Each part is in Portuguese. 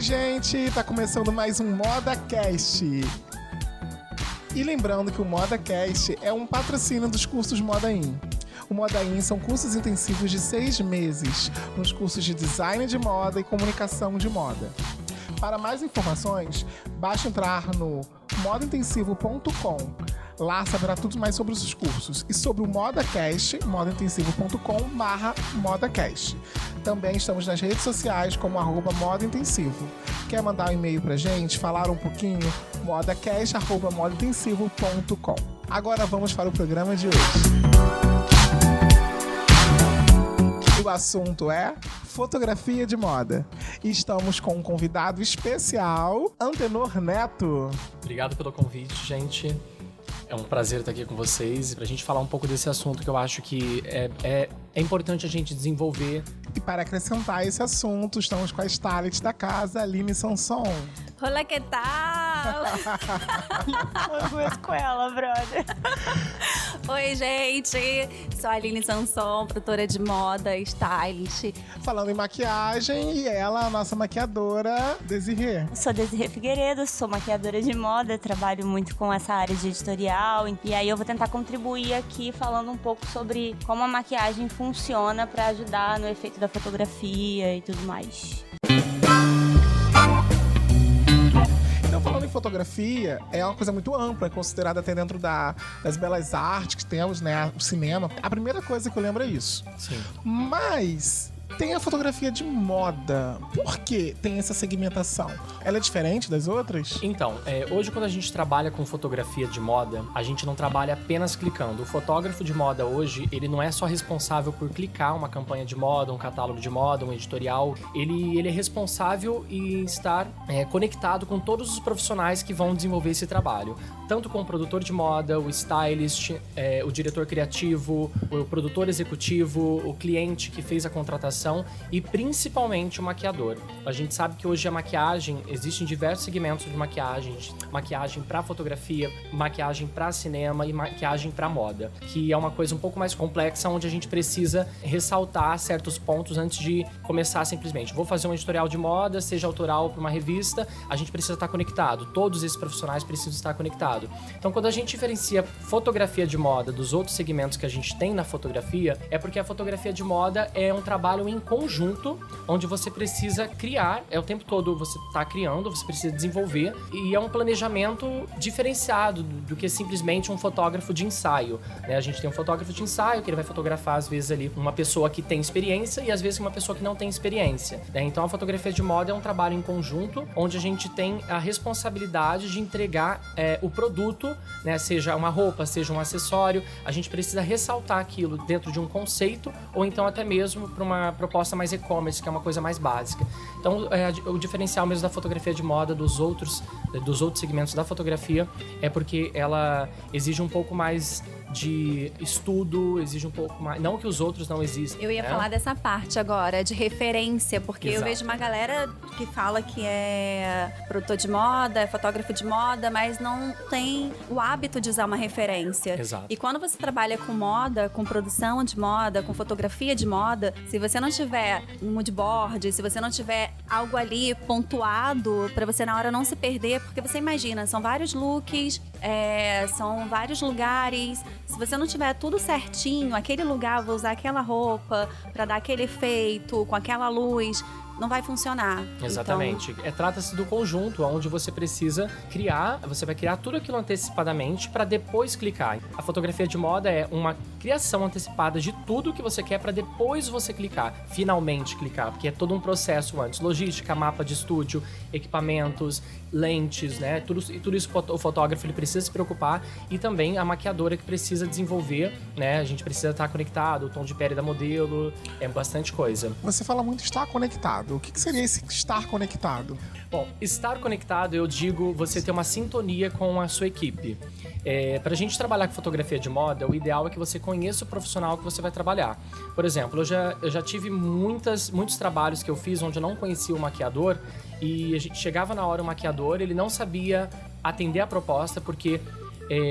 gente! Tá começando mais um ModaCast. E lembrando que o ModaCast é um patrocínio dos cursos Modain. O Modain são cursos intensivos de 6 meses, nos cursos de design de moda e comunicação de moda. Para mais informações, basta entrar no modaintensivo.com. Lá saberá tudo mais sobre os cursos e sobre o ModaCast, modaintensivo.com/ModaCast. Também estamos nas redes sociais como @modaintensivo. Quer mandar um e-mail pra gente, falar um pouquinho? modacast@modaintensivo.com. Agora vamos para o programa de hoje. O assunto é fotografia de moda. E estamos com um convidado especial, Antenor Neto. Obrigado pelo convite, gente. É um prazer estar aqui com vocês pra gente falar um pouco desse assunto que eu acho que é importante a gente desenvolver. E para acrescentar esse assunto, estamos com a stylist da casa, Aline Sanson. Olá, que tal? Muito com ela, brother. Oi, gente. Sou a Aline Sanson, produtora de moda, stylist. Falando em maquiagem, e ela, a nossa maquiadora, Desirê. Eu sou Desirê Figueiredo, sou maquiadora de moda, trabalho muito com essa área de editorial. E aí eu vou tentar contribuir aqui falando um pouco sobre como a maquiagem funciona para ajudar no efeito da fotografia e tudo mais. Então, falando em fotografia, é uma coisa muito ampla, é considerada até dentro das belas artes que temos, né? O cinema. A primeira coisa que eu lembro é isso. Sim. Mas tem a fotografia de moda. Por que tem essa segmentação? Ela é diferente das outras? Então, hoje quando a gente trabalha com fotografia de moda, a gente não trabalha apenas clicando. O fotógrafo de moda hoje, ele não é só responsável por clicar uma campanha de moda, um catálogo de moda, um editorial. Ele é responsável em estar conectado com todos os profissionais que vão desenvolver esse trabalho. Tanto com o produtor de moda, o stylist, o diretor criativo, o produtor executivo, o cliente que fez a contratação e principalmente o maquiador. A gente sabe que hoje a maquiagem, existem diversos segmentos de maquiagem para fotografia, maquiagem para cinema e maquiagem para moda, que é uma coisa um pouco mais complexa, onde a gente precisa ressaltar certos pontos antes de começar simplesmente. Vou fazer um editorial de moda, seja autoral para uma revista, a gente precisa estar conectado, todos esses profissionais precisam estar conectados. Então, quando a gente diferencia fotografia de moda dos outros segmentos que a gente tem na fotografia, é porque a fotografia de moda é um trabalho em conjunto, onde você precisa criar, o tempo todo você está criando, você precisa desenvolver, e é um planejamento diferenciado do que simplesmente um fotógrafo de ensaio, né? A gente tem um fotógrafo de ensaio, que ele vai fotografar, às vezes, ali uma pessoa que tem experiência e, às vezes, uma pessoa que não tem experiência, né? Então, a fotografia de moda é um trabalho em conjunto, onde a gente tem a responsabilidade de entregar o produto, né? Seja uma roupa, seja um acessório, a gente precisa ressaltar aquilo dentro de um conceito, ou então até mesmo para uma proposta mais e-commerce, que é uma coisa mais básica. Então, o diferencial mesmo da fotografia de moda dos outros segmentos da fotografia é porque ela exige um pouco mais de estudo, exige um pouco mais... Não que os outros não existam. Eu ia falar dessa parte agora, de referência, porque Exato. Eu vejo uma galera que fala que é produtor de moda, é fotógrafo de moda, mas não tem o hábito de usar uma referência. Exato. E quando você trabalha com moda, com produção de moda, com fotografia de moda, se você não tiver um moodboard, se você não tiver algo ali pontuado pra você na hora não se perder, porque você imagina, são vários looks, são vários lugares. Se você não tiver tudo certinho, aquele lugar, vou usar aquela roupa pra dar aquele efeito, com aquela luz, não vai funcionar. Exatamente. Então... Trata-se do conjunto, onde você precisa criar, você vai criar tudo aquilo antecipadamente para depois clicar. A fotografia de moda é uma criação antecipada de tudo que você quer para depois você clicar, finalmente clicar, porque é todo um processo antes. Logística, mapa de estúdio, equipamentos, lentes, né? Tudo isso o fotógrafo ele precisa se preocupar, e também a maquiadora que precisa desenvolver, né? A gente precisa estar conectado, o tom de pele da modelo, é bastante coisa. Você fala muito estar conectado. O que seria esse estar conectado? Bom, estar conectado, eu digo você ter uma sintonia com a sua equipe. Pra gente trabalhar com fotografia de moda, o ideal é que você conheça o profissional que você vai trabalhar. Por exemplo, eu já tive muitos trabalhos que eu fiz onde eu não conhecia o maquiador, e a gente chegava na hora o maquiador, ele não sabia atender a proposta, porque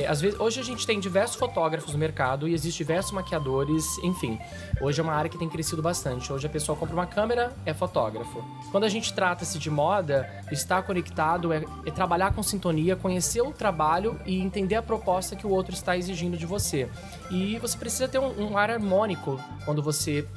às vezes, hoje a gente tem diversos fotógrafos no mercado e existem diversos maquiadores, enfim. Hoje é uma área que tem crescido bastante. Hoje a pessoa compra uma câmera, é fotógrafo. Quando a gente trata-se de moda, estar conectado é trabalhar com sintonia, conhecer o trabalho e entender a proposta que o outro está exigindo de você. E você precisa ter um ar harmônico quando você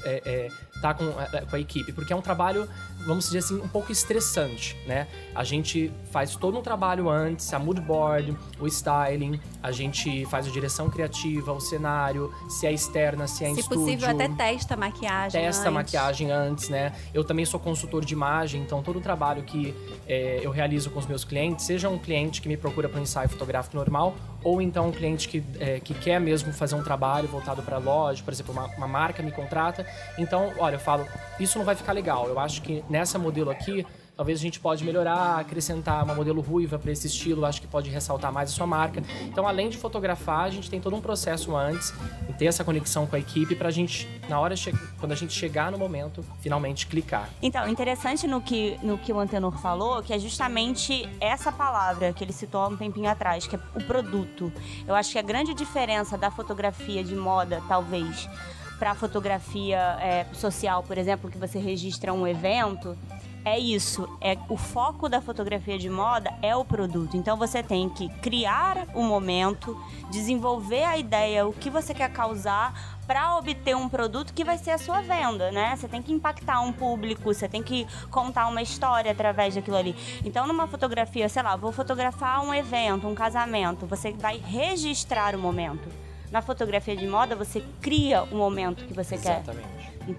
tá com a equipe, porque é um trabalho, vamos dizer assim, um pouco estressante, né? A gente faz todo um trabalho antes, a mood board, o styling, a gente faz a direção criativa, o cenário, se é externa, se é em estúdio. Se possível, até testa a maquiagem Testa a maquiagem antes, né? Eu também sou consultor de imagem, então todo o trabalho que eu realizo com os meus clientes, seja um cliente que me procura para um ensaio fotográfico normal, ou então um cliente que quer mesmo fazer um trabalho voltado para loja, por exemplo, uma marca me contrata. Então, olha, eu falo, isso não vai ficar legal. Eu acho que nessa modelo aqui, talvez a gente pode melhorar, acrescentar uma modelo ruiva para esse estilo, acho que pode ressaltar mais a sua marca. Então, além de fotografar, a gente tem todo um processo antes, e ter essa conexão com a equipe pra gente, na hora, quando a gente chegar no momento, finalmente clicar. Então, interessante no que o Antenor falou, que é justamente essa palavra que ele citou há um tempinho atrás, que é o produto. Eu acho que a grande diferença da fotografia de moda, talvez, para a fotografia social, por exemplo, que você registra um evento, é isso, o foco da fotografia de moda é o produto. Então você tem que criar o momento, desenvolver a ideia, o que você quer causar para obter um produto que vai ser a sua venda, né? Você tem que impactar um público, você tem que contar uma história através daquilo ali. Então, numa fotografia, sei lá, vou fotografar um evento, um casamento, você vai registrar o momento. Na fotografia de moda, você cria o momento que você quer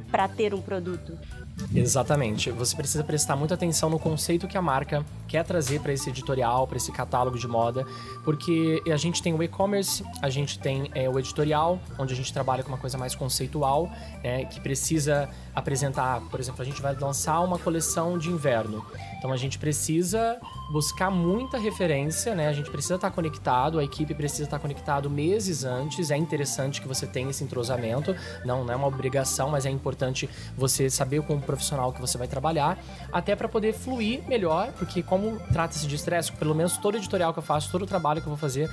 para ter um produto. Exatamente. Você precisa prestar muita atenção no conceito que a marca quer trazer para esse editorial, para esse catálogo de moda, porque a gente tem o e-commerce, a gente tem o editorial, onde a gente trabalha com uma coisa mais conceitual, que precisa apresentar, por exemplo, a gente vai lançar uma coleção de inverno. Então a gente precisa buscar muita referência, né? A gente precisa estar conectado, a equipe precisa estar conectado meses antes. É interessante que você tenha esse entrosamento, não é uma obrigação, mas é importante você saber com o profissional que você vai trabalhar, até para poder fluir melhor, porque como trata-se de estresse, pelo menos todo editorial que eu faço, todo o trabalho que eu vou fazer,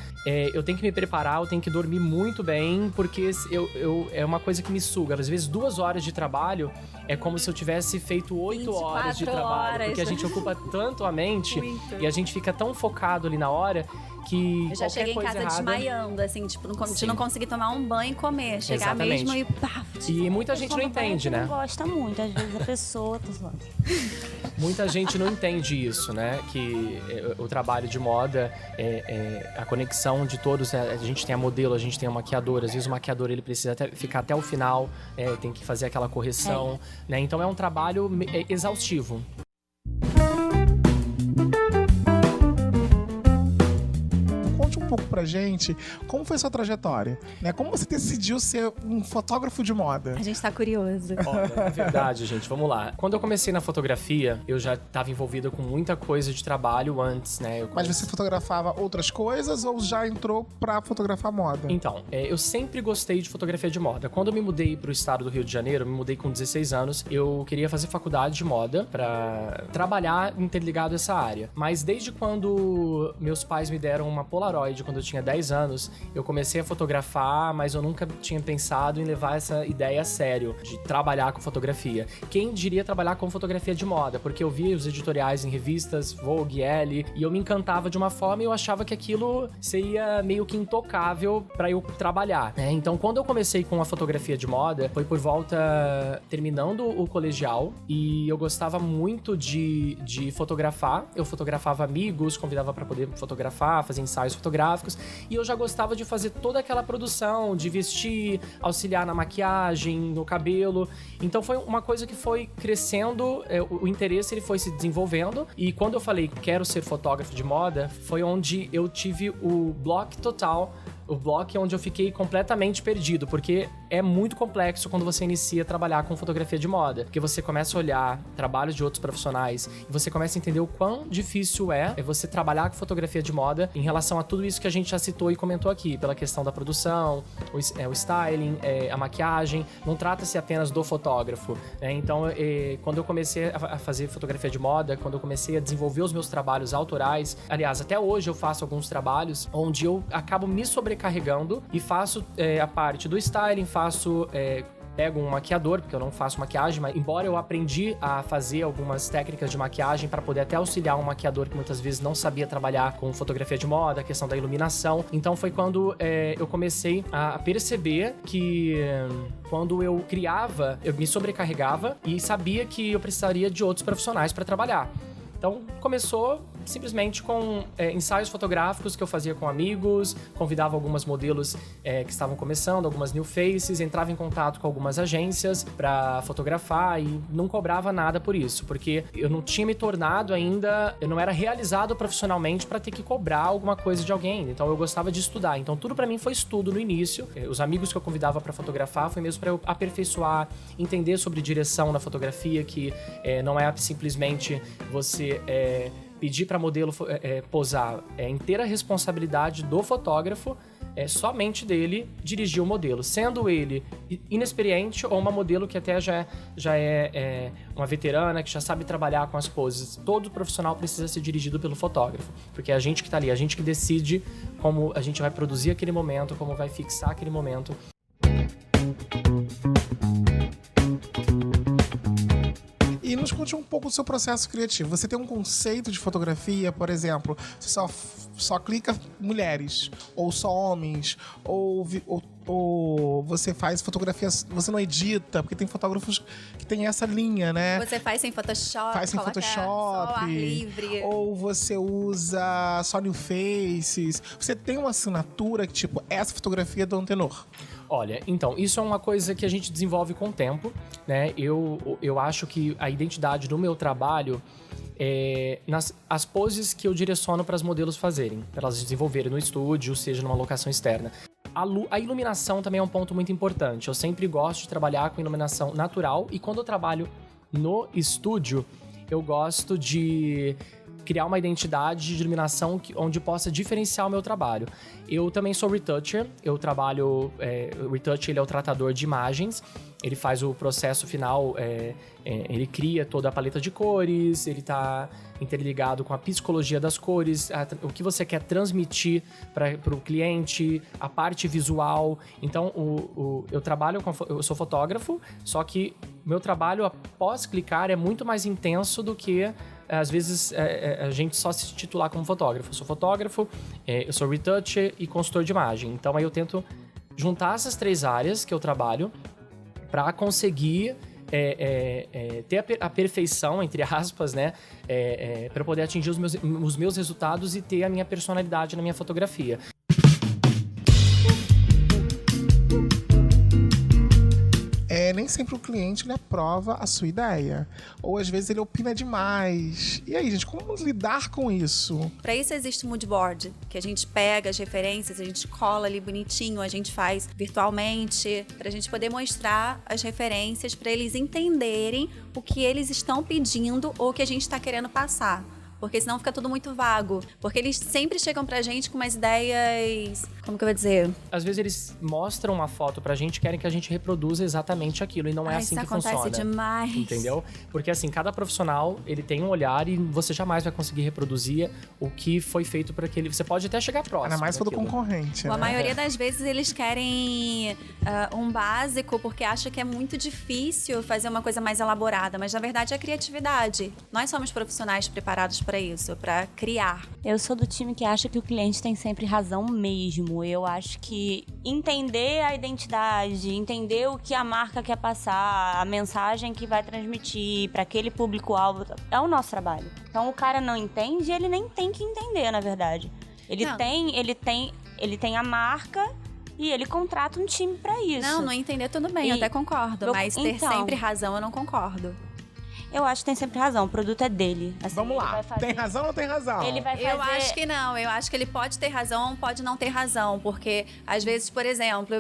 eu tenho que me preparar, eu tenho que dormir muito bem, porque é uma coisa que me suga. Às vezes 2 horas de trabalho é como se eu tivesse feito 8 horas de trabalho, porque a gente ocupa tanto a mente e a gente fica tão focado ali na hora que eu já cheguei em casa desmaiando, assim, tipo, de não conseguir tomar um banho e comer. Chegar mesmo e pá. E muita gente não entende, né? Não gosta muito, às vezes a pessoa... Muita gente não entende isso, né? Que o trabalho de moda, a conexão de todos, a gente tem a modelo, a gente tem a maquiadora, às vezes o maquiador ele precisa ficar até o final, tem que fazer aquela correção, né? Então é um trabalho exaustivo. Um pouco pra gente, como foi sua trajetória, né? Como você decidiu ser um fotógrafo de moda? A gente tá curioso. Olha, é verdade, gente, vamos lá. Quando eu comecei na fotografia, eu já estava envolvida com muita coisa de trabalho antes, né? Mas você fotografava outras coisas ou já entrou pra fotografar moda? Então, eu sempre gostei de fotografia de moda. Quando eu me mudei pro estado do Rio de Janeiro, eu me mudei com 16 anos, eu queria fazer faculdade de moda pra trabalhar interligado a essa área. Mas desde quando meus pais me deram uma Polaroid, quando eu tinha 10 anos, eu comecei a fotografar, mas eu nunca tinha pensado em levar essa ideia a sério, de trabalhar com fotografia. Quem diria trabalhar com fotografia de moda? Porque eu via os editoriais em revistas, Vogue, Elle, e eu me encantava de uma forma e eu achava que aquilo seria meio que intocável pra eu trabalhar, né? Então, quando eu comecei com a fotografia de moda, foi por volta terminando o colegial, e eu gostava muito de fotografar. Eu fotografava amigos, convidava pra poder fotografar, fazer ensaios fotográficos, e eu já gostava de fazer toda aquela produção, de vestir, auxiliar na maquiagem, no cabelo. Então foi uma coisa que foi crescendo, o interesse ele foi se desenvolvendo, e quando eu falei quero ser fotógrafo de moda, foi onde eu tive o bloco total, o bloco onde eu fiquei completamente perdido, porque é muito complexo quando você inicia a trabalhar com fotografia de moda, porque você começa a olhar trabalhos de outros profissionais e você começa a entender o quão difícil é você trabalhar com fotografia de moda em relação a tudo isso que a gente já citou e comentou aqui, pela questão da produção, o styling, a maquiagem. Não trata-se apenas do fotógrafo, né? Então, quando eu comecei a fazer fotografia de moda, quando eu comecei a desenvolver os meus trabalhos autorais, aliás, até hoje eu faço alguns trabalhos onde eu acabo me sobrecarregando e faço a parte do styling, pego um maquiador, porque eu não faço maquiagem, mas embora eu aprendi a fazer algumas técnicas de maquiagem para poder até auxiliar um maquiador que muitas vezes não sabia trabalhar com fotografia de moda, a questão da iluminação. Então foi quando eu comecei a perceber que quando eu criava, eu me sobrecarregava e sabia que eu precisaria de outros profissionais para trabalhar. Então começou simplesmente com ensaios fotográficos que eu fazia com amigos, convidava algumas modelos que estavam começando, algumas new faces, entrava em contato com algumas agências para fotografar e não cobrava nada por isso, porque eu não tinha me tornado ainda, eu não era realizado profissionalmente para ter que cobrar alguma coisa de alguém, então eu gostava de estudar, então tudo para mim foi estudo no início. Os amigos que eu convidava para fotografar foi mesmo para eu aperfeiçoar, entender sobre direção na fotografia, que não é simplesmente você pedir para modelo posar, é inteira responsabilidade do fotógrafo, somente dele dirigir o modelo, sendo ele inexperiente ou uma modelo que até já é uma veterana, que já sabe trabalhar com as poses. Todo profissional precisa ser dirigido pelo fotógrafo, porque é a gente que tá ali, a gente que decide como a gente vai produzir aquele momento, como vai fixar aquele momento. E nos conte um pouco do seu processo criativo. Você tem um conceito de fotografia, por exemplo, você só clica mulheres, ou só homens, ou você faz fotografias, você não edita, porque tem fotógrafos que tem essa linha, né? Você faz sem Photoshop, faz sem Photoshop, Photoshop, só ar livre. Ou você usa só new faces. Você tem uma assinatura que, tipo, essa fotografia é do Antenor. Olha, então, isso é uma coisa que a gente desenvolve com o tempo, né? Eu acho que a identidade do meu trabalho as poses que eu direciono para as modelos fazerem, para elas desenvolverem no estúdio, seja numa locação externa. A iluminação também é um ponto muito importante. Eu sempre gosto de trabalhar com iluminação natural e quando eu trabalho no estúdio, eu gosto de criar uma identidade de iluminação onde possa diferenciar o meu trabalho. Eu também sou retoucher, eu trabalho... o retoucher, ele é o tratador de imagens, ele faz o processo final, ele cria toda a paleta de cores, ele está interligado com a psicologia das cores, o que você quer transmitir para o cliente, a parte visual. Então, eu sou fotógrafo, só que meu trabalho após clicar é muito mais intenso do que às vezes a gente só se titular como fotógrafo. Eu sou fotógrafo, eu sou retoucher e consultor de imagem. Então aí eu tento juntar essas três áreas que eu trabalho para conseguir ter a perfeição, entre aspas, né? Para poder atingir os meus resultados e ter a minha personalidade na minha fotografia. Nem sempre o cliente ele aprova a sua ideia. Ou às vezes ele opina demais. E aí, gente, como lidar com isso? Para isso existe o mood board, que a gente pega as referências, a gente cola ali bonitinho, a gente faz virtualmente, para a gente poder mostrar as referências, para eles entenderem o que eles estão pedindo ou o que a gente está querendo passar. Porque senão fica tudo muito vago. Porque eles sempre chegam pra gente com umas ideias... Como que eu vou dizer? Às vezes eles mostram uma foto pra gente e querem que a gente reproduza exatamente aquilo. E não é assim que funciona. Isso acontece demais. Entendeu? Porque assim, cada profissional, ele tem um olhar e você jamais vai conseguir reproduzir o que foi feito por aquele... Você pode até chegar próximo. Ainda mais pelo concorrente, né? A maioria das vezes eles querem um básico porque acham que é muito difícil fazer uma coisa mais elaborada. Mas na verdade é criatividade. Nós somos profissionais preparados para isso, para criar. Eu sou do time que acha que o cliente tem sempre razão mesmo. Eu acho que entender a identidade, entender o que a marca quer passar, a mensagem que vai transmitir para aquele público-alvo, é o nosso trabalho. Então o cara não entende, ele nem tem que entender, na verdade. Ele tem a marca e ele contrata um time para isso. Não entender tudo bem, eu até concordo. Mas ter sempre razão, eu não concordo. Eu acho que tem sempre razão, o produto é dele. Assim, Vamos ele lá, vai fazer- tem razão ou não tem razão? Ele vai fazer... Eu acho que não, eu acho que ele pode ter razão, pode não ter razão, porque às vezes, por exemplo,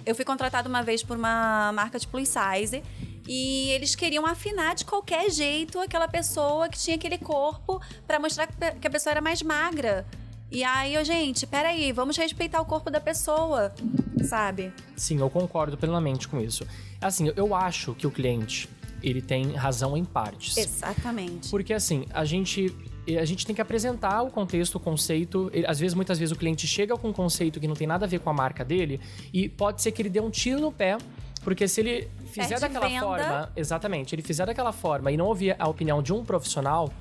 eu fui contratada uma vez por uma marca de plus size e eles queriam afinar de qualquer jeito aquela pessoa que tinha aquele corpo pra mostrar que a pessoa era mais magra. E aí, gente, peraí, vamos respeitar o corpo da pessoa, sabe? Sim, eu concordo plenamente com isso. Assim, eu acho que o cliente, ele tem razão em partes. Exatamente. Porque assim, a gente tem que apresentar o contexto, o conceito. Muitas vezes o cliente chega com um conceito que não tem nada a ver com a marca dele e pode ser que ele dê um tiro no pé, porque se ele fizer Perde daquela venda. forma, exatamente, ele fizer daquela forma e não ouvir a opinião de um profissional,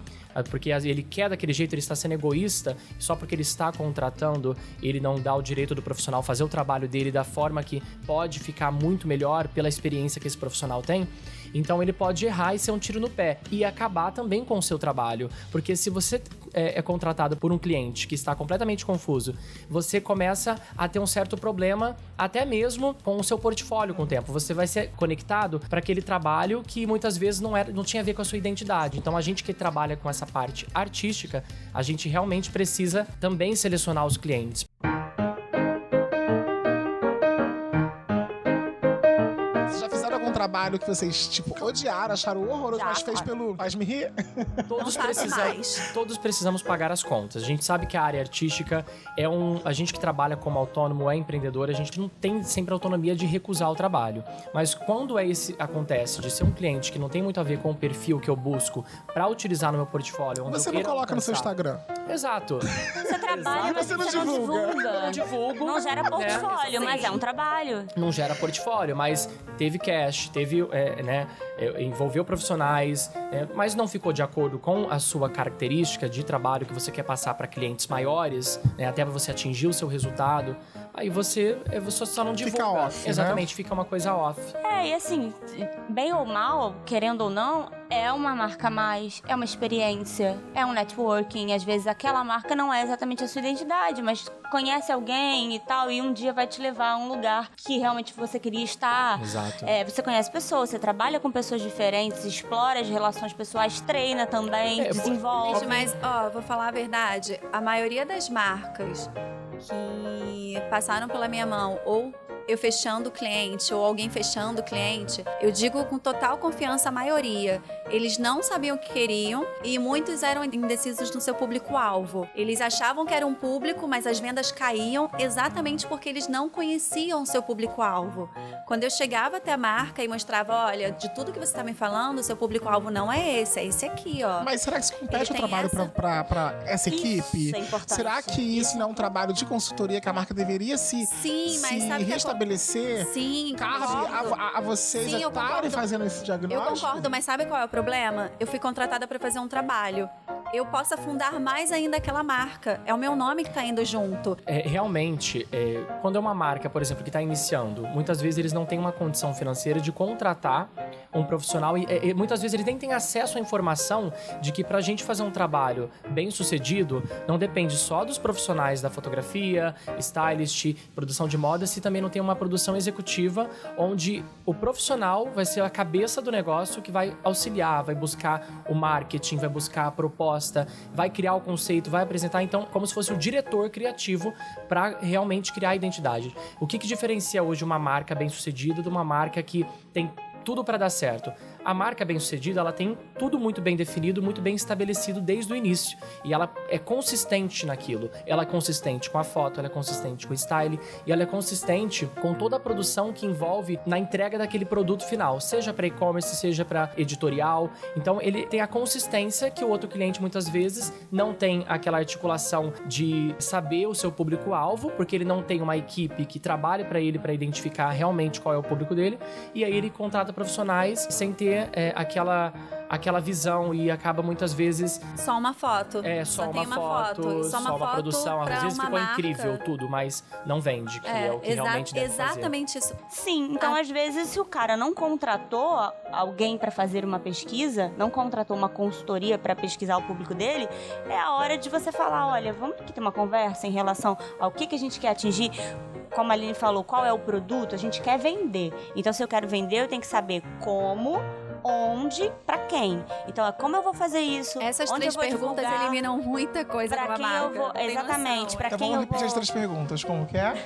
porque ele quer daquele jeito, ele está sendo egoísta, só porque ele está contratando, ele não dá o direito do profissional fazer o trabalho dele da forma que pode ficar muito melhor pela experiência que esse profissional tem. Então ele pode errar e ser um tiro no pé e acabar também com o seu trabalho, porque se você é contratado por um cliente que está completamente confuso, você começa a ter um certo problema até mesmo com o seu portfólio com o tempo. Você vai ser conectado para aquele trabalho que muitas vezes não tinha a ver com a sua identidade. Então a gente que trabalha com essa parte artística, a gente realmente precisa também selecionar os clientes. Trabalho que vocês, tipo, odiaram, acharam horroroso, mas fez pelo... Faz-me rir? Todos precisamos pagar as contas. A gente sabe que a área artística a gente que trabalha como autônomo, é empreendedor, a gente não tem sempre autonomia de recusar o trabalho. Mas quando acontece de ser um cliente que não tem muito a ver com o perfil que eu busco pra utilizar no meu portfólio... Onde você não coloca no seu Instagram. Exato. Você trabalha, mas você não divulga. Não divulgo. Não gera portfólio, mas é um trabalho. Não gera portfólio, mas teve cash, envolveu profissionais, mas não ficou de acordo com a sua característica de trabalho que você quer passar para clientes maiores, até você atingir o seu resultado. Aí você só não divulga. Fica off, exatamente, fica uma coisa off. E assim, bem ou mal, querendo ou não, é uma marca a mais, é uma experiência, é um networking. Às vezes aquela marca não é exatamente a sua identidade, mas conhece alguém e tal, e um dia vai te levar a um lugar que realmente você queria estar. Exato. Você conhece pessoas, você trabalha com pessoas diferentes, explora as relações pessoais, treina também, desenvolve. Gente, mas, vou falar a verdade, a maioria das marcas que passaram pela minha mão, ou eu fechando o cliente, ou alguém fechando o cliente, eu digo com total confiança a maioria. Eles não sabiam o que queriam e muitos eram indecisos no seu público-alvo. Eles achavam que era um público, mas as vendas caíam exatamente porque eles não conheciam o seu público-alvo. Quando eu chegava até a marca e mostrava, olha, de tudo que você está me falando, o seu público-alvo não é esse aqui, ó. Mas será que isso compete o Ele tem trabalho pra essa equipe? Isso é importante. Será que isso não é um trabalho de consultoria que a marca deveria se sabe que restabelecer? Sim, Cabe concordo. a vocês Sim, eu estarem concordo. fazendo esse Eu diagnóstico? concordo, mas sabe qual é o problema? Eu fui contratada para fazer um trabalho. Eu posso afundar mais ainda aquela marca. É o meu nome que tá indo junto. Realmente, quando é uma marca, por exemplo, que está iniciando, muitas vezes eles não têm uma condição financeira de contratar um profissional e muitas vezes eles nem têm acesso à informação de que pra gente fazer um trabalho bem sucedido, não depende só dos profissionais da fotografia, stylist, produção de moda, se também não tem uma produção executiva onde o profissional vai ser a cabeça do negócio que vai auxiliar, vai buscar o marketing, vai buscar a proposta, vai criar o conceito, vai apresentar, então, como se fosse o diretor criativo para realmente criar a identidade. O que diferencia hoje uma marca bem-sucedida de uma marca que tem tudo para dar certo? A marca bem-sucedida, ela tem tudo muito bem definido, muito bem estabelecido desde o início. E ela é consistente naquilo. Ela é consistente com a foto, ela é consistente com o style, e ela é consistente com toda a produção que envolve na entrega daquele produto final, seja para e-commerce, seja para editorial. Então, ele tem a consistência que o outro cliente, muitas vezes, não tem aquela articulação de saber o seu público-alvo, porque ele não tem uma equipe que trabalhe para ele, para identificar realmente qual é o público dele, e aí ele contrata profissionais sem ter aquela visão e acaba muitas vezes... Só uma foto. Só tem uma foto, só uma foto produção. Às vezes ficou marca. incrível tudo, mas não vende, que é o que realmente deve fazer. Exatamente isso. Sim, então às vezes se o cara não contratou alguém para fazer uma pesquisa, não contratou uma consultoria para pesquisar o público dele, é a hora de você falar, olha, vamos aqui ter uma conversa em relação ao que a gente quer atingir. Como a Aline falou, qual é o produto? A gente quer vender. Então, se eu quero vender, eu tenho que saber como, onde, pra quem. Então, como eu vou fazer isso? Essas onde três eu vou perguntas divulgar? eliminam muita coisa Pra com a quem marca. eu vou... Não tem Exatamente, noção. pra Então quem vamos eu repetir vou... as 3 perguntas. Como que é?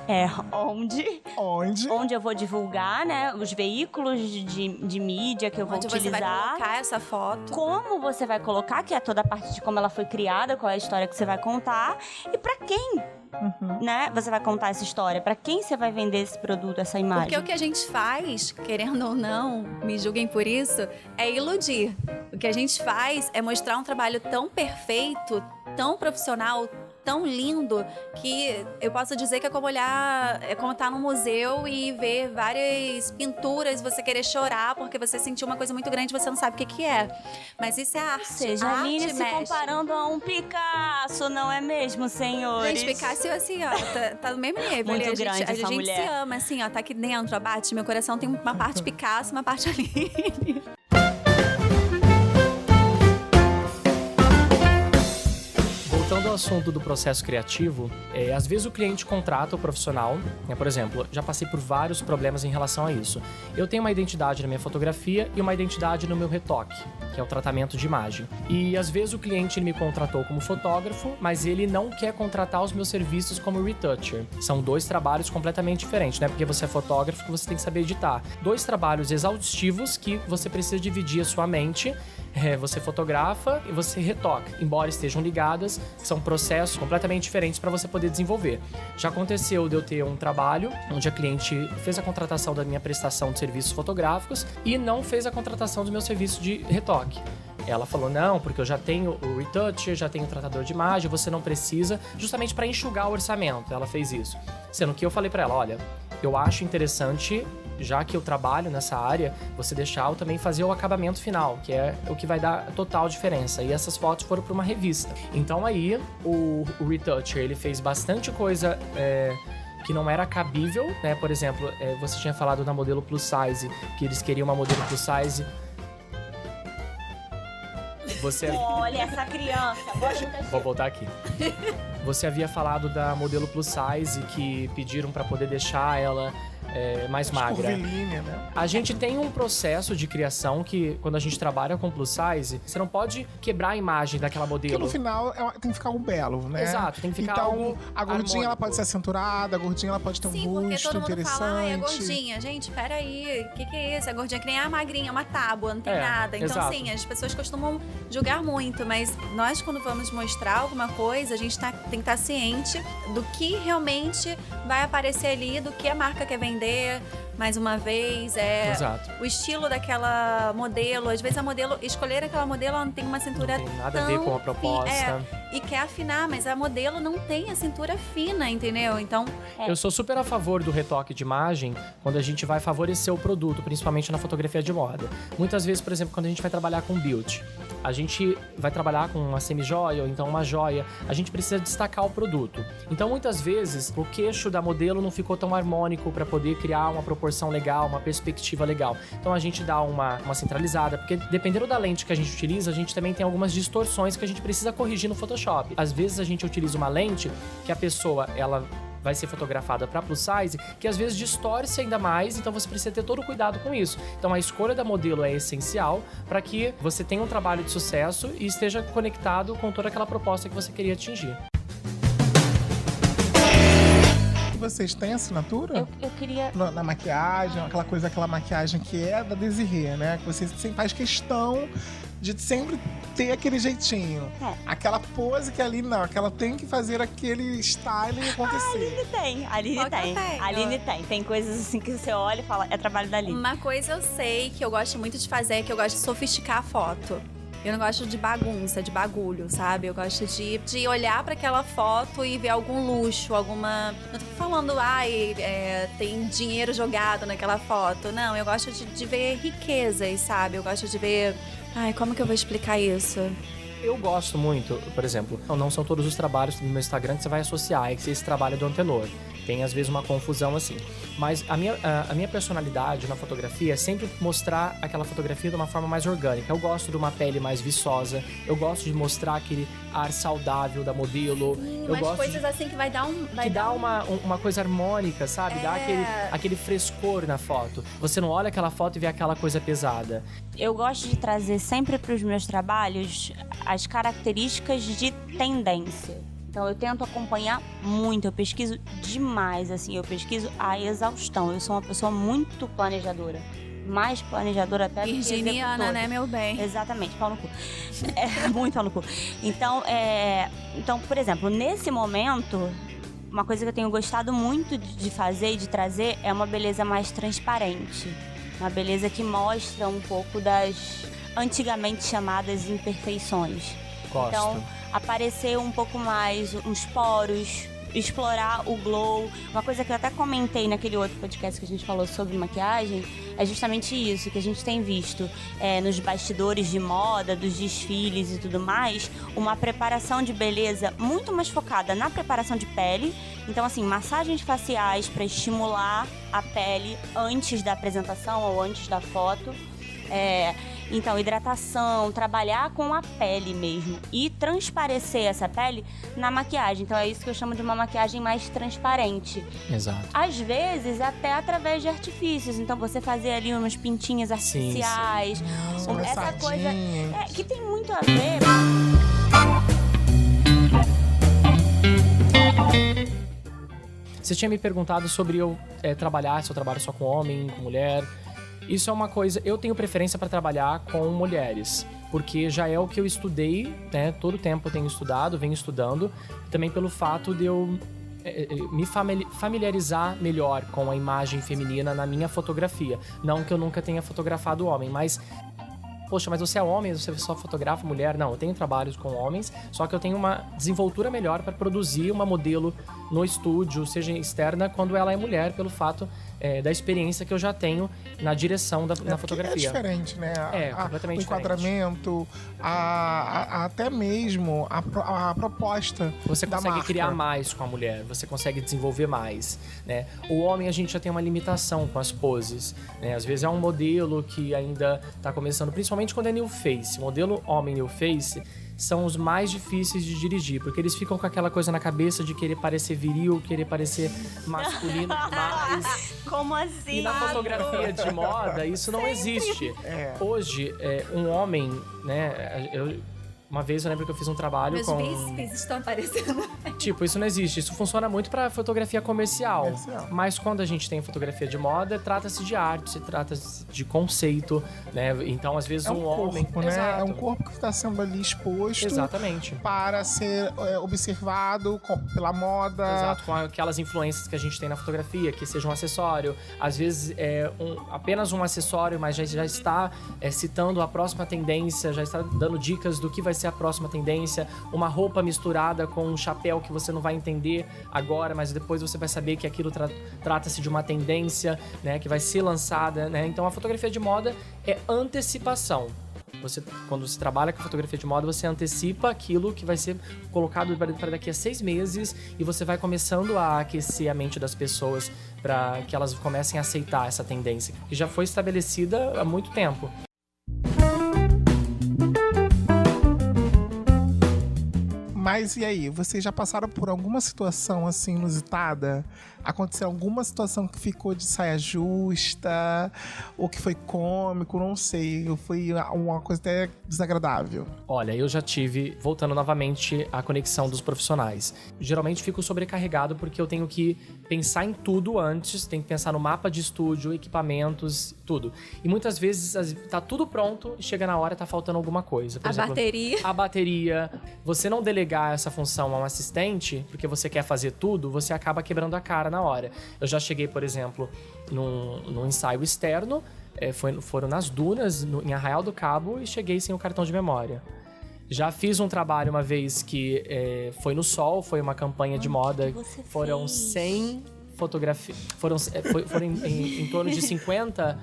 É, onde... Onde? Onde eu vou divulgar, né? Os veículos de mídia que eu vou Onde utilizar. você vai colocar essa foto. Como você vai colocar, que é toda a parte de como ela foi criada, qual é a história que você vai contar. E pra quem, né? Você vai contar essa história. Pra quem você vai vender esse produto, essa imagem. Porque o que a gente faz, querendo ou não, me julguem por isso, é iludir. O que a gente faz é mostrar um trabalho tão perfeito, tão profissional, tão lindo, que eu posso dizer que é como estar num museu e ver várias pinturas, você querer chorar porque você sentiu uma coisa muito grande e você não sabe o que é. Mas isso é arte. Ou seja, a a Aline arte se mexe. comparando a um Picasso, não é mesmo, senhores? Gente, Picasso, assim, ó, tá no mesmo nível. Muito ali. grande a essa gente mulher. se ama, assim, ó, tá aqui dentro, abate. Meu coração tem uma parte Picasso, uma parte Aline. Voltando ao assunto do processo criativo, às vezes o cliente contrata o profissional, né? Por exemplo, já passei por vários problemas em relação a isso. Eu tenho uma identidade na minha fotografia e uma identidade no meu retoque, que é o tratamento de imagem. E às vezes o cliente ele me contratou como fotógrafo, mas ele não quer contratar os meus serviços como retoucher. São 2 trabalhos completamente diferentes, né? Porque você é fotógrafo que você tem que saber editar. 2 trabalhos exaustivos que você precisa dividir a sua mente. Você fotografa e você retoca, embora estejam ligadas, são processos completamente diferentes para você poder desenvolver. Já aconteceu de eu ter um trabalho onde a cliente fez a contratação da minha prestação de serviços fotográficos e não fez a contratação do meu serviço de retoque. Ela falou, não, porque eu já tenho o retoucher, já tenho o tratador de imagem, você não precisa, justamente para enxugar o orçamento. Ela fez isso. Sendo que eu falei para ela, olha, eu acho interessante, já que eu trabalho nessa área, você deixar eu também fazer o acabamento final, que é o que vai dar total diferença. E essas fotos foram para uma revista. Então aí, o retoucher, ele fez bastante coisa... que não era cabível, né? Por exemplo, você tinha falado da modelo plus size, que eles queriam uma modelo plus size... Olha essa criança. Vou voltar aqui. Você havia falado da modelo plus size que pediram para poder deixar ela mais magra. Curvilínea, né? A gente tem um processo de criação que, quando a gente trabalha com plus size, você não pode quebrar a imagem daquela modelo. Porque no final tem que ficar algo belo, né? Exato, tem que ficar então, algo a gordinha ela harmônico. pode ser acinturada, a gordinha ela pode ter Sim, um porque busto todo mundo interessante. fala, é gordinha. Gente, peraí, o que é isso? É gordinha que nem a magrinha, é uma tábua, não tem nada. Então, exato. assim, as pessoas costumam julgar muito, mas nós, quando vamos mostrar alguma coisa, a gente tem que estar ciente do que realmente vai aparecer ali, do que a marca quer vender. Mais uma vez, Exato. o estilo daquela modelo. Às vezes escolher aquela modelo, ela não tem uma cintura Não tem nada a ver com a proposta. E quer afinar, mas a modelo não tem a cintura fina, entendeu? Então, Eu sou super a favor do retoque de imagem quando a gente vai favorecer o produto, principalmente na fotografia de moda. Muitas vezes, por exemplo, quando a gente vai trabalhar com build, a gente vai trabalhar com uma semi-joia ou então uma joia, a gente precisa destacar o produto. Então, muitas vezes, o queixo da modelo não ficou tão harmônico para poder criar uma proporção legal, uma perspectiva legal. Então, a gente dá uma centralizada, porque dependendo da lente que a gente utiliza, a gente também tem algumas distorções que a gente precisa corrigir no Photoshop. Às vezes, a gente utiliza uma lente que a pessoa, ela vai ser fotografada para plus size, que às vezes distorce ainda mais, então você precisa ter todo o cuidado com isso. Então a escolha da modelo é essencial para que você tenha um trabalho de sucesso e esteja conectado com toda aquela proposta que você queria atingir. E vocês têm assinatura? Eu queria... Na maquiagem, aquela maquiagem que é da Desirê, né? Que você sempre faz questão de sempre ter aquele jeitinho. Aquela pose que ali não, que ela tem que fazer aquele styling acontecer. A Aline tem. Tem. A Aline tem. Tem coisas assim que você olha e fala, é trabalho da Aline. uma coisa eu sei que eu gosto muito de fazer é que eu gosto de sofisticar a foto. Eu não gosto de bagunça, de bagulho, sabe? Eu gosto de olhar pra aquela foto e ver algum luxo, alguma... Não tô falando, tem dinheiro jogado naquela foto. Não, eu gosto de ver riquezas, sabe? Eu gosto de ver... como que eu vou explicar isso? Eu gosto muito, por exemplo, não são todos os trabalhos do meu Instagram que você vai associar, esse trabalho do Antenor. Tem, às vezes, uma confusão assim. Mas a minha personalidade na fotografia é sempre mostrar aquela fotografia de uma forma mais orgânica. Eu gosto de uma pele mais viçosa, eu gosto de mostrar aquele ar saudável da modelo. Eu umas gosto coisas assim que vai dar um... que dá uma coisa harmônica, sabe? Dá aquele frescor na foto. Você não olha aquela foto e vê aquela coisa pesada. Eu gosto de trazer sempre para os meus trabalhos as características de tendência. Então eu tento acompanhar muito, eu pesquiso demais, assim, eu pesquiso a exaustão. Eu sou uma pessoa muito planejadora. Mais planejadora até do que executora. Virginiana, né, meu bem? Exatamente, pau no cu. Muito pau no cu. Então, por exemplo, nesse momento, uma coisa que eu tenho gostado muito de fazer e de trazer é uma beleza mais transparente. Uma beleza que mostra um pouco das antigamente chamadas imperfeições. Gosto. Então, aparecer um pouco mais uns poros, explorar o glow. Uma coisa que eu até comentei naquele outro podcast que a gente falou sobre maquiagem é justamente isso, que a gente tem visto nos bastidores de moda, dos desfiles e tudo mais, uma preparação de beleza muito mais focada na preparação de pele. Então, assim, massagens faciais para estimular a pele antes da apresentação ou antes da foto. Então, hidratação, trabalhar com a pele mesmo e transparecer essa pele na maquiagem. Então, é isso que eu chamo de uma maquiagem mais transparente. Exato. Às vezes, até através de artifícios. Então, você fazer ali umas pintinhas artificiais. Sim. Essa coisa que tem muito a ver... Você tinha me perguntado sobre eu trabalhar, se eu trabalho só com homem, com mulher. Isso é uma coisa... Eu tenho preferência para trabalhar com mulheres, porque já é o que eu estudei, né? Todo o tempo eu tenho estudado, venho estudando. Também pelo fato de eu me familiarizar melhor com a imagem feminina na minha fotografia. Não que eu nunca tenha fotografado homem, mas... Poxa, mas você é homem, você só fotografa mulher? Não, eu tenho trabalhos com homens, só que eu tenho uma desenvoltura melhor para produzir uma modelo no estúdio, seja externa, quando ela é mulher, pelo fato da experiência que eu já tenho na direção na fotografia. É diferente, né? Completamente o enquadramento, até mesmo a proposta Você da consegue marca. criar mais com a mulher, você consegue desenvolver mais, né? O homem, a gente já tem uma limitação com as poses, né? Às vezes é um modelo que ainda está começando, principalmente quando é new face. Modelo homem new face são os mais difíceis de dirigir, porque eles ficam com aquela coisa na cabeça de querer parecer viril, querer parecer masculino demais. Como assim? E na fotografia de moda, isso não existe. Hoje, um homem, né... Uma vez eu lembro que eu fiz um trabalho Meus com... bíceps estão aparecendo. Tipo, isso não existe. Isso funciona muito pra fotografia comercial. Mas quando a gente tem fotografia de moda, trata-se de arte, se trata-se de conceito, né? Então, às vezes, um homem... corpo, né? Exato. É um corpo que está sendo ali exposto. Exatamente. Para ser observado pela moda. Exato, com aquelas influências que a gente tem na fotografia, que seja um acessório. Às vezes é apenas um acessório, mas já está citando a próxima tendência, já está dando dicas do que vai ser a próxima tendência. Uma roupa misturada com um chapéu que você não vai entender agora, mas depois você vai saber que aquilo trata-se de uma tendência, né, que vai ser lançada, né? Então a fotografia de moda é antecipação. Quando você trabalha com fotografia de moda, você antecipa aquilo que vai ser colocado para daqui a 6 meses e você vai começando a aquecer a mente das pessoas para que elas comecem a aceitar essa tendência, que já foi estabelecida há muito tempo. Mas e aí, vocês já passaram por alguma situação assim inusitada? Aconteceu alguma situação que ficou de saia justa? Ou que foi cômico? Não sei. Ou foi uma coisa até desagradável? Olha, eu já tive, voltando novamente, a conexão dos profissionais. Geralmente fico sobrecarregado porque eu tenho que pensar em tudo antes, tenho que pensar no mapa de estúdio, equipamentos, tudo. E muitas vezes tá tudo pronto e chega na hora e tá faltando alguma coisa. Por exemplo, a bateria. Você não delegar essa função a um assistente, porque você quer fazer tudo, você acaba quebrando a cara na hora. Eu já cheguei, por exemplo, num ensaio externo, foram nas dunas, em Arraial do Cabo, e cheguei sem o cartão de memória. Já fiz um trabalho uma vez que foi no sol, foi uma campanha de moda. Foram 100 fotografia. Foram em torno de 50,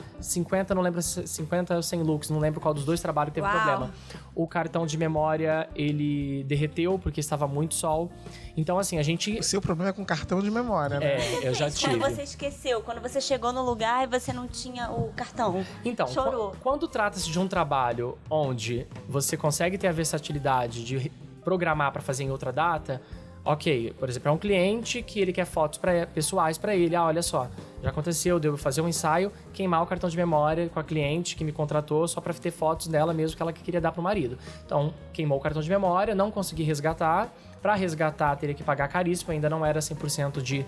não lembro, 50 ou 100 looks, não lembro qual dos dois trabalhos teve problema. O cartão de memória, ele derreteu porque estava muito sol. Então, assim, a gente... O seu problema é com cartão de memória, né? Eu já tive. Quando você esqueceu, quando você chegou no lugar e você não tinha o cartão. Então, chorou. Quando trata-se de um trabalho onde você consegue ter a versatilidade de programar para fazer em outra data, ok, por exemplo, é um cliente que ele quer fotos pessoais para ele. Olha só, já aconteceu, devo fazer um ensaio, queimar o cartão de memória com a cliente que me contratou só para ter fotos dela mesmo que ela queria dar pro marido. Então, queimou o cartão de memória, não consegui resgatar. Para resgatar, teria que pagar caríssimo, ainda não era 100% de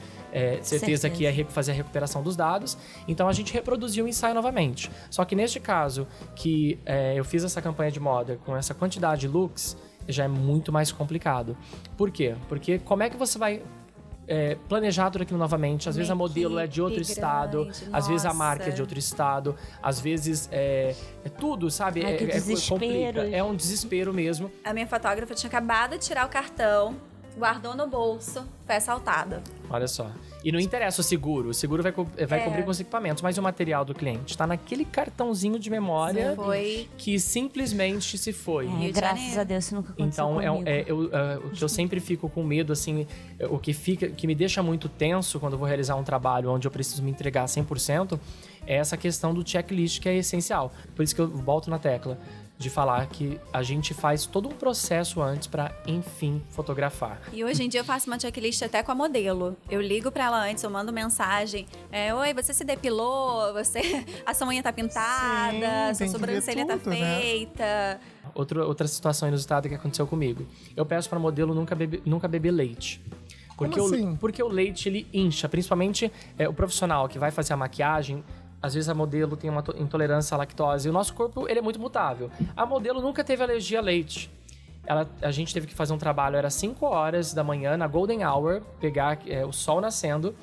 certeza que ia fazer a recuperação dos dados. Então, a gente reproduziu o ensaio novamente. Só que neste caso, que eu fiz essa campanha de moda com essa quantidade de looks, já é muito mais complicado. Por quê? Porque como é que você vai planejar tudo aquilo novamente? Às vezes a modelo é de outro estado, às vezes a marca é de outro estado, às vezes é tudo, sabe? Ai, que desespero. Complica. É um desespero mesmo. A minha fotógrafa tinha acabado de tirar o cartão, guardou no bolso, foi assaltada. Olha só. E não interessa o seguro vai cobrir com os equipamentos, mas o material do cliente está naquele cartãozinho de memória que simplesmente se foi. Graças a Deus, isso nunca aconteceu Então, comigo. o que eu sempre fico com medo, assim, o que me deixa muito tenso quando eu vou realizar um trabalho onde eu preciso me entregar 100%, é essa questão do checklist que é essencial. Por isso que eu volto na tecla de falar que a gente faz todo um processo antes para, enfim, fotografar. E hoje em dia eu faço uma checklist até com a modelo. Eu ligo pra ela antes, eu mando mensagem. Oi, você se depilou? A sua unha tá pintada? Sim, sua sobrancelha tá feita? Né? Outra situação inusitada que aconteceu comigo. Eu peço pra modelo nunca beber leite. Porque o leite, ele incha. Principalmente o profissional que vai fazer a maquiagem. Às vezes a modelo tem uma intolerância à lactose. E o nosso corpo, ele é muito mutável. A modelo nunca teve alergia a leite. A gente teve que fazer um trabalho, era 5 horas da manhã, na Golden Hour, pegar o sol nascendo.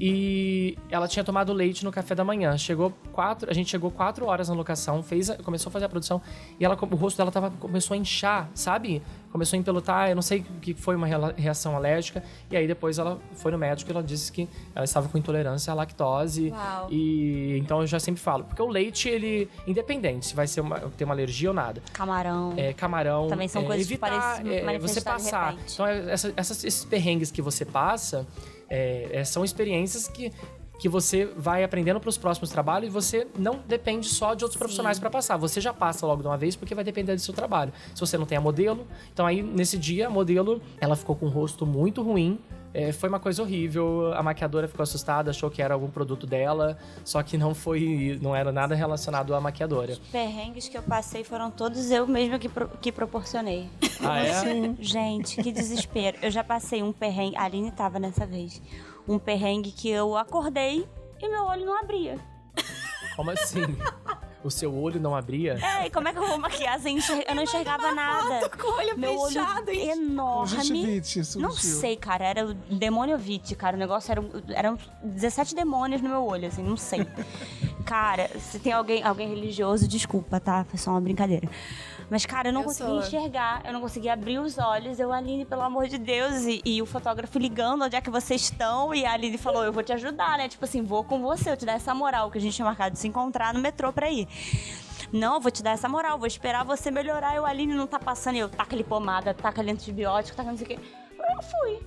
E ela tinha tomado leite no café da manhã. A gente chegou 4 horas na locação, começou a fazer a produção. E o rosto dela começou a inchar, sabe? Começou a empelotar, eu não sei o que foi, uma reação alérgica. E aí depois ela foi no médico e ela disse que ela estava com intolerância à lactose. Uau. E então eu já sempre falo, porque o leite, ele, independente se vai ter uma alergia ou nada. Camarão. Também são coisas evitar, que parecem você passar. Então esses perrengues que você passa são experiências que você vai aprendendo para os próximos trabalhos e você não depende só de outros profissionais para passar. Você já passa logo de uma vez porque vai depender do seu trabalho. Se você não tem a modelo, então aí nesse dia a modelo, ela ficou com o rosto muito ruim. Foi uma coisa horrível, a maquiadora ficou assustada, achou que era algum produto dela, só que não era nada relacionado à maquiadora. Os perrengues que eu passei foram todos eu mesma que proporcionei. Ah, é? Sim. Gente, que desespero. Eu já passei um perrengue, a Aline tava nessa vez, um perrengue que eu acordei e meu olho não abria. Como assim? O seu olho não abria? E como é que eu vou maquiar sem enxergar? Eu não enxergava nada. Com o olho meu fechado, olho enorme. Conjuntivite, não sei, cara. Era o demoniovite, cara. O negócio eram 17 demônios no meu olho, assim, não sei. Cara, se tem alguém religioso, desculpa, tá? Foi só uma brincadeira. Mas, cara, eu não conseguia enxergar, eu não conseguia abrir os olhos. Eu, Aline, pelo amor de Deus, e o fotógrafo ligando, onde é que vocês estão? E a Aline falou, eu vou te ajudar, né? Tipo assim, vou com você, eu te dar essa moral, que a gente tinha marcado de se encontrar no metrô pra ir. Não, eu vou te dar essa moral, vou esperar você melhorar. E o Aline não tá passando, e eu taca-lhe pomada, taca-lhe antibiótico, taca não sei o quê. Eu fui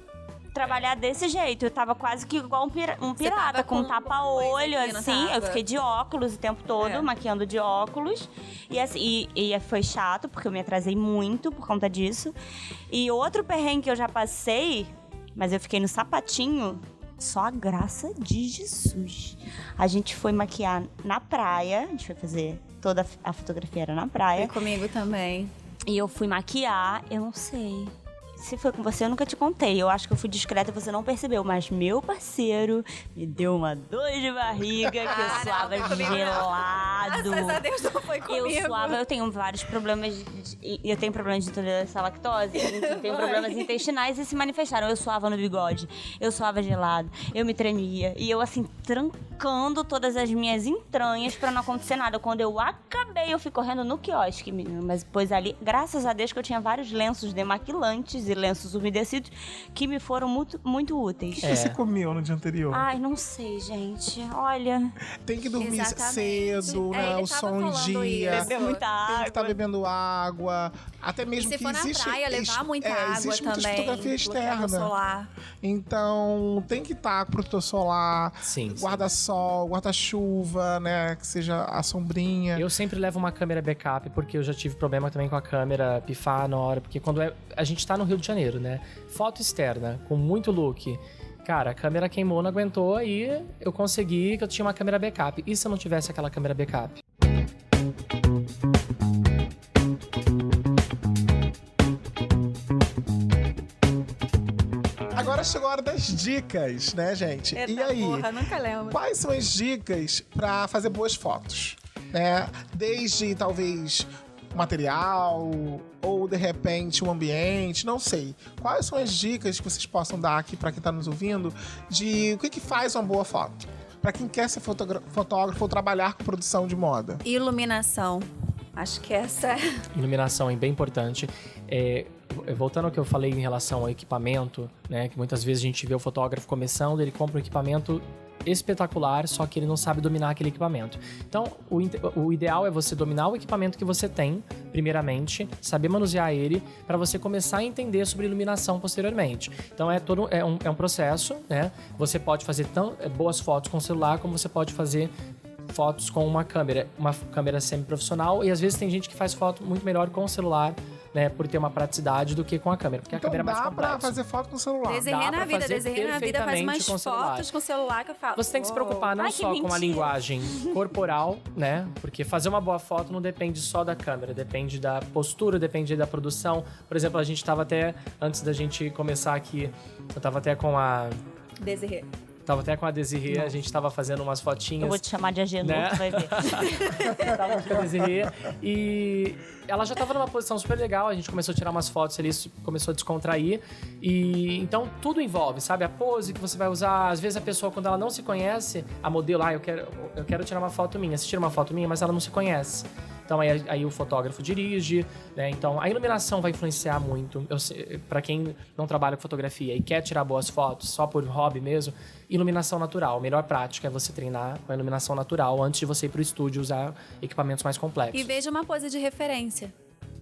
trabalhar desse jeito. Eu tava quase que igual um pirata, com um tapa-olho, assim. Eu fiquei de óculos o tempo todo, maquiando de óculos. E, assim, e foi chato, porque eu me atrasei muito por conta disso. E outro perrengue que eu já passei, mas eu fiquei no sapatinho, só a graça de Jesus. A gente foi maquiar na praia, a gente foi fazer toda a fotografia era na praia. Foi comigo também. E eu fui maquiar, eu não sei. Se foi com você, eu nunca te contei. Eu acho que eu fui discreta e você não percebeu. Mas meu parceiro me deu uma dor de barriga, que eu suava gelada. gelado. Graças a Deus não foi comigo. Eu suava, eu tenho vários problemas eu tenho problemas de intolerância à lactose, enfim, tenho problemas intestinais e se manifestaram. Eu suava no bigode, eu suava gelado, eu me tremia. E eu, assim, trancando todas as minhas entranhas pra não acontecer nada. Quando eu acabei, eu fui correndo no quiosque, menino. Mas depois ali, graças a Deus que eu tinha vários lenços demaquilantes e lenços umedecidos que me foram muito, muito úteis. O que você comeu no dia anterior? Ai, não sei, gente. Olha, Tem que dormir Exatamente. cedo, né? Ele O tava som em falando dia. isso. beber muita Tem que água. estar bebendo água. Até E mesmo se que for na existe... praia, levar muita água existe muita também. fotografia bloqueador externa. solar. Então, tem que estar com protetor solar, Sim. guarda-sol, guarda-chuva, né? Que seja a sombrinha. Eu sempre levo uma câmera backup, porque eu já tive problema também com a câmera pifar na hora. Porque quando a gente tá no Rio de Janeiro, né? Foto externa, com muito look. Cara, a câmera queimou, não aguentou, aí eu consegui que eu tinha uma câmera backup. E se eu não tivesse aquela câmera backup? Agora chegou a hora das dicas, né, gente? Eita E aí? porra, nunca lembro. Quais são as dicas pra fazer boas fotos? Né? Desde, talvez, o material ou, de repente, o ambiente, não sei. Quais são as dicas que vocês possam dar aqui pra quem tá nos ouvindo de o que faz uma boa foto? Pra quem quer ser fotógrafo ou trabalhar com produção de moda. Iluminação. Acho que essa é... Iluminação é bem importante. Voltando ao que eu falei em relação ao equipamento, né? Que muitas vezes a gente vê o fotógrafo começando, ele compra um equipamento espetacular, só que ele não sabe dominar aquele equipamento. Então, o ideal é você dominar o equipamento que você tem, primeiramente, saber manusear ele, para você começar a entender sobre iluminação posteriormente. Então, é um processo, né? Você pode fazer boas fotos com o celular, como você pode fazer fotos com uma câmera semi-profissional, e às vezes tem gente que faz foto muito melhor com o celular, né, por ter uma praticidade do que com a câmera, porque Então a câmera é mais dá complexa. pra fazer foto com o celular. Desenhei Dá na pra vida, fazer desenhei na vida, faz perfeitamente umas com o celular. fotos com o celular que eu falo. Você tem que se preocupar não Ai, que só com a mentira. linguagem corporal, né? Porque fazer uma boa foto não depende só da câmera, depende da postura, depende da produção. Por exemplo, a gente tava até, antes da gente começar aqui, eu tava até com a Desirê. Desirê, a gente tava fazendo umas fotinhas. Eu vou te chamar de Agenor, Né? tu vai ver. Tava com a Desirê e ela já tava numa posição super legal, a gente começou a tirar umas fotos ali, começou a descontrair. E então tudo envolve, sabe? A pose que você vai usar, às vezes a pessoa, quando ela não se conhece, a modelo, eu quero tirar uma foto minha. Você tira uma foto minha, mas ela não se conhece. Então aí o fotógrafo dirige, né? Então a iluminação vai influenciar muito. Para quem não trabalha com fotografia e quer tirar boas fotos só por hobby mesmo, iluminação natural. A melhor prática é você treinar com a iluminação natural antes de você ir pro estúdio usar equipamentos mais complexos. E veja uma pose de referência.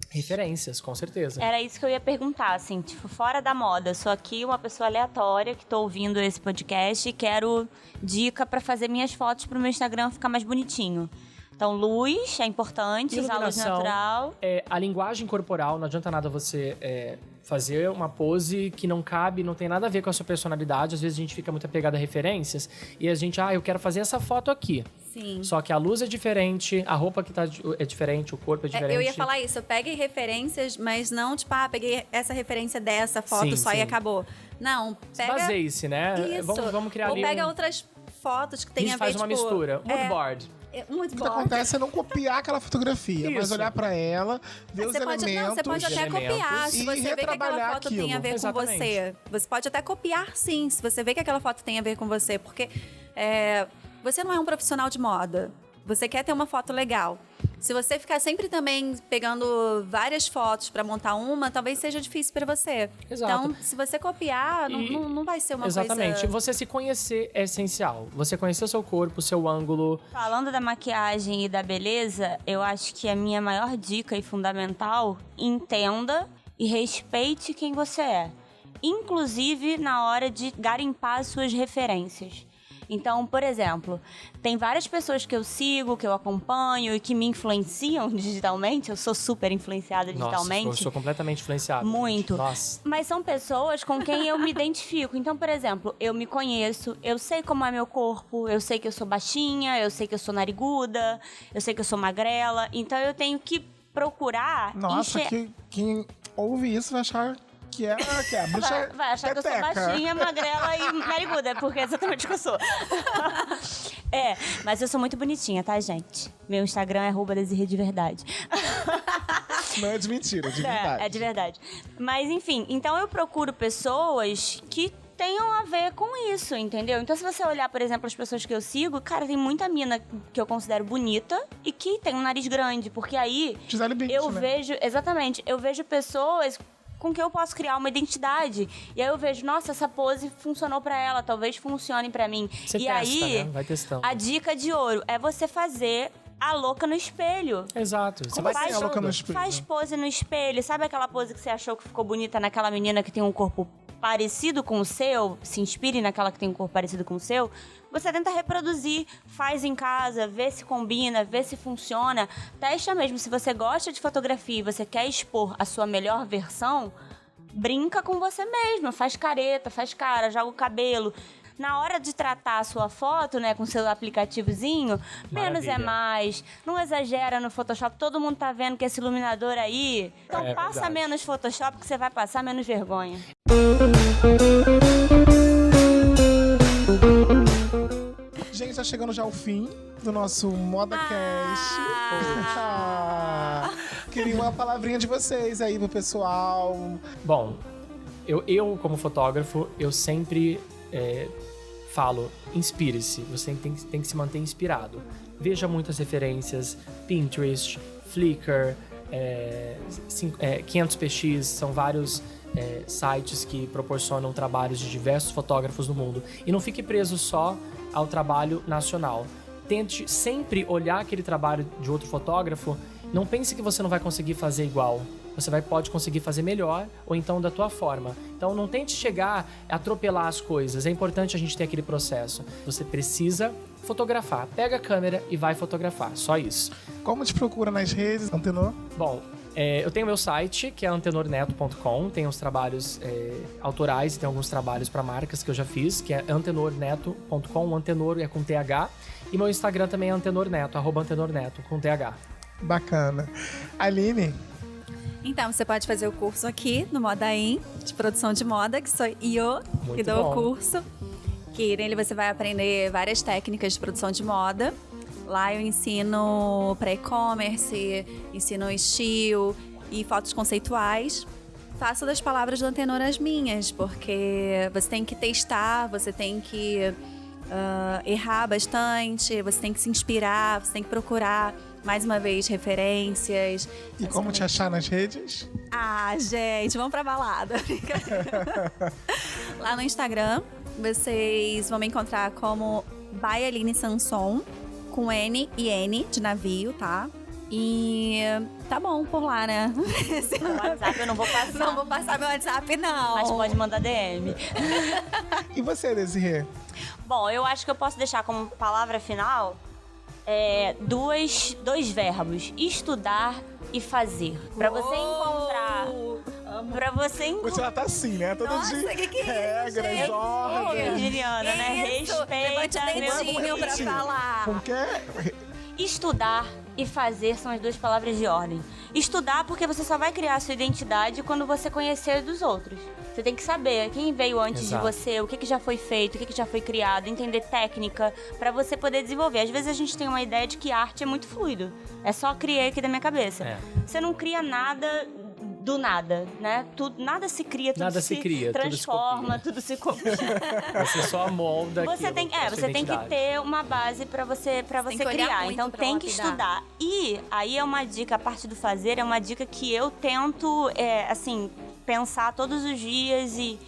Referências, com certeza. Era isso que eu ia perguntar, assim, tipo, fora da moda. Sou aqui uma pessoa aleatória que tô ouvindo esse podcast e quero dica pra fazer minhas fotos pro meu Instagram ficar mais bonitinho. Então, luz é importante, usar luz Iluminação, natural. A linguagem corporal, não adianta nada você fazer uma pose que não cabe, não tem nada a ver com a sua personalidade. Às vezes a gente fica muito apegado a referências e a gente, eu quero fazer essa foto aqui. Sim. Só que a luz é diferente, a roupa que é diferente, o corpo é diferente. Eu ia falar isso, eu pegue referências, mas não, tipo, peguei essa referência dessa foto Sim, só e sim. acabou. Não, pega... Baseie-se, né? Isso. Vamos criar Ou ali pega outras fotos que a tem gente a ver, faz uma tipo, mistura. Moodboard. O que acontece é não copiar aquela fotografia, mas Isso. olhar pra ela, ver os Você elementos. pode até elementos copiar. Se e você vê que aquela retrabalhar foto tem a aquilo. ver Exatamente. com você. Você pode até copiar, sim, se você vê que aquela foto tem a ver com você. Porque você não é um profissional de moda. Você quer ter uma foto legal. Se você ficar sempre também pegando várias fotos pra montar uma, talvez seja difícil pra você. Exato. Então, se você copiar, não vai ser uma Exatamente. coisa... Você se conhecer é essencial. Você conhecer o seu corpo, o seu ângulo. Falando da maquiagem e da beleza, eu acho que a minha maior dica e fundamental, entenda e respeite quem você é. Inclusive na hora de garimpar as suas referências. Então, por exemplo, tem várias pessoas que eu sigo, que eu acompanho e que me influenciam digitalmente. Eu sou super influenciada digitalmente. Nossa, eu sou completamente influenciado. Muito. Nossa. Mas são pessoas com quem eu me identifico. Então, por exemplo, eu me conheço, eu sei como é meu corpo, eu sei que eu sou baixinha, eu sei que eu sou nariguda, eu sei que eu sou magrela. Então, eu tenho que procurar Nossa, quem ouve isso vai achar que é a bruxa Vai achar que eu sou peteca. baixinha, magrela e nariguda, porque é exatamente o que eu sou. Mas eu sou muito bonitinha, tá, gente? Meu Instagram é @Desirê de verdade. Não é de mentira, de verdade. É de verdade. Mas, enfim, então eu procuro pessoas que tenham a ver com isso, entendeu? Então, se você olhar, por exemplo, as pessoas que eu sigo, cara, tem muita mina que eu considero bonita e que tem um nariz grande, porque aí Gisele Bündchen, eu né? vejo, exatamente, eu vejo pessoas com que eu posso criar uma identidade. E aí eu vejo, nossa, essa pose funcionou pra ela, talvez funcione pra mim. Você e testa, aí, né? Vai testando. a dica de ouro é você fazer a louca no espelho. Exato. Você Como vai assim a louca no testando. espelho? Faz pose no espelho. Sabe aquela pose que você achou que ficou bonita naquela menina que tem um corpo parecido com o seu? Se inspire naquela que tem um corpo parecido com o seu. Você tenta reproduzir, faz em casa, vê se combina, vê se funciona. Testa mesmo. Se você gosta de fotografia e você quer expor a sua melhor versão, brinca com você mesma. Faz careta, faz cara, joga o cabelo. Na hora de tratar a sua foto, né, com seu aplicativozinho, menos é Maravilha. mais. Não exagera no Photoshop. Todo mundo tá vendo que esse iluminador aí. Então É passa verdade. menos Photoshop que você vai passar menos vergonha. Gente, tá chegando já o fim do nosso ModaCast. Queria uma palavrinha de vocês aí pro pessoal. Bom, eu como fotógrafo, eu sempre falo, inspire-se. Você tem que se manter inspirado. Veja muitas referências, Pinterest, Flickr, 500px, são vários sites que proporcionam trabalhos de diversos fotógrafos no mundo. E não fique preso só ao trabalho nacional. Tente sempre olhar aquele trabalho de outro fotógrafo. Não pense que você não vai conseguir fazer igual. Você pode conseguir fazer melhor ou então da tua forma. Então não tente chegar a atropelar as coisas. É importante a gente ter aquele processo. Você precisa fotografar. Pega a câmera e vai fotografar. Só isso. Como te procura nas redes, Antenor? Bom, eu tenho meu site, que é antenorneto.com. Tem uns trabalhos autorais, tem alguns trabalhos para marcas que eu já fiz, que é antenorneto.com. Antenor é com TH. E meu Instagram também é antenorneto, @antenorneto, com TH. Bacana. Aline? Então, você pode fazer o curso aqui no Modain, de produção de moda, que sou eu que Muito dou bom. o curso. Que nele você vai aprender várias técnicas de produção de moda. Lá eu ensino para e-commerce, ensino estilo e fotos conceituais. Faço das palavras do Antenor as minhas, porque você tem que testar, você tem que errar bastante, você tem que se inspirar, você tem que procurar, mais uma vez, referências. E como te achar nas redes? Ah, gente, vamos pra balada. Lá no Instagram, vocês vão me encontrar como by Aline Sanson, com N e N de navio, tá? E tá bom por lá, né? No WhatsApp eu não vou passar. Não vou passar meu WhatsApp, não. Mas pode mandar DM. E você, Desirê? Bom, eu acho que eu posso deixar como palavra final dois verbos: estudar e fazer. Pra você encontrar. Pra você encontrar. Você já tá assim, né? Todo Nossa, dia. que é isso, regras, gente? Ô, ordens. virginiana, né? Isso, levante Respeita o dedinho meu pra bonitinho. falar. Como que é? Estudar e fazer são as duas palavras de ordem. Estudar porque você só vai criar a sua identidade quando você conhecer dos outros. Você tem que saber quem veio antes Exato. de você, o que já foi feito, o que já foi criado, entender técnica pra você poder desenvolver. Às vezes a gente tem uma ideia de que arte é muito fluido. É só criar aqui da minha cabeça. Você não cria nada do nada, né? Nada se cria, tudo Nada se cria, tudo se transforma, copia. tudo se copia. Você só molda Você aquilo tem, pra sua você tem que identidade. ter uma base pra você Tem que olhar criar. muito Então pra tem que lapidar. estudar. E aí é uma dica, a parte do fazer é uma dica que eu tento, assim, pensar todos os dias e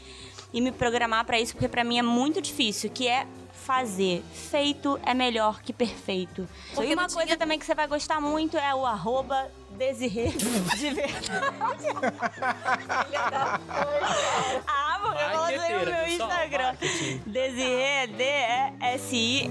me programar pra isso, porque pra mim é muito difícil, que é fazer. Feito é melhor que perfeito. Porque E uma não coisa tinha- também que você vai gostar muito é o @Desirê de verdade. Porque eu coloquei no meu Marqueteira, pessoal, Instagram. marketing. Desirê, DESIREE.